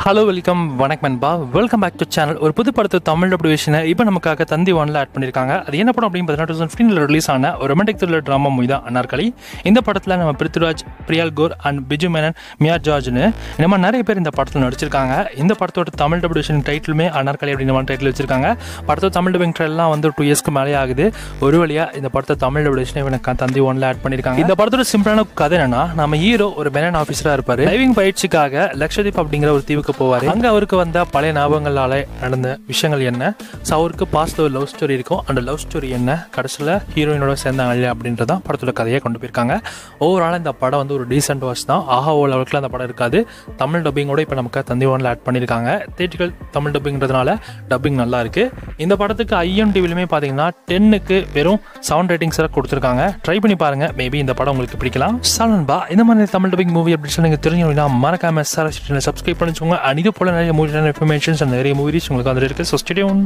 Hello welcome வணக்கம் நண்பா, welcome back to channel. ஒரு புது படத்தை தமிழ் டப்டிவேஷனை இப்போ நமக்காக தந்தி ஒன்ல ஆட் பண்ணியிருக்காங்க. அது என்ன படம் அப்படின்னு பார்த்தீங்கன்னா 2015 ரிலீஸ் ஆன ஒரு ரொமான்டிக் த்ரில்லர் ட்ராமா மூவி தான் அனார்கலி. இந்த படத்தில் நம்ம பிருத்விராஜ், பிரியால் கோர் அண்ட் பிஜு மேனன், மியா ஜார்ஜ்னு இந்த மாதிரி நிறைய பேர் இந்த படத்தில் நடிச்சிருக்காங்க. இந்த படத்தோட தமிழ் டப்டிவேஷன் டைட்டிலுமே அனார்கலி அப்படின்ற மாதிரி டைட்டில் வச்சிருக்காங்க. படத்தோட தமிழ் டப்பிங் ட்ரெயிலாம் வந்து 2 இயர்ஸ்க்கு மேலே ஆகுது. ஒரு வழியாக இந்த படத்தை தமிழ் டப்டிவேஷனை எனக்கு தந்தி ஒன்ல ஆட் பண்ணியிருக்காங்க. இந்த படத்தோட சிம்பிளான கதை என்னன்னா, நம்ம ஹீரோ ஒரு மெனன் ஆஃபீஸராக இருப்பார். டைவிங் பயிற்சிக்காக லக்ஷதீப் அப்படிங்கிற ஒரு தீவுக்கு போவார். அங்கே அவருக்கு வந்த பழைய ஞாபகங்களால நடந்த விஷயங்கள் என்ன, ஸோ அவருக்கு பாஸ்ட்ல ஒரு லவ் ஸ்டோரி இருக்கும். அந்த லவ் ஸ்டோரி என்ன, கடைசியில் ஹீரோயினோட சேர்ந்தாங்க இல்லையா அப்படின்றதான் படத்தோட கதையை கொண்டு போயிருக்காங்க. ஓவரால் இந்த படம் வந்து ஒரு டீசென்ட் வாட்ச் தான். ஆஹா ஓ லெவலுக்குலாம் அந்த படம் இருக்காது. தமிழ் டப்பிங்கோட இப்போ நமக்கு தந்தி ஒன்ல ஆட் பண்ணியிருக்காங்க. தியேட்டர்கள் தமிழ் டப்பிங்கிறதுனால டப்பிங் நல்லா இருக்கு. இந்த படத்துக்கு IMDbலையுமே பார்த்தீங்கன்னா 10க்கு வெறும் 7 ரேட்டிங்ஸ் கொடுத்துருக்காங்க. ட்ரை பண்ணி பாருங்க, மேபி இந்த படம் உங்களுக்கு பிடிக்கலாம். சாலன்பா இந்த மாதிரி தமிழ் டப்பிங் மூவி அப்படின்னு சொல்லி நீங்கள் தெரிஞ்சவங்கன்னா மறக்காம சப்ஸ்கிரைப் பண்ணிச்சுக்கோங்க. இது போல நிறைய மூவி இன்ஃபர்மேஷன்ஸ் நிறைய மூவிஸ் உங்களுக்கு வந்துட்டு இருக்கு. So stay tune.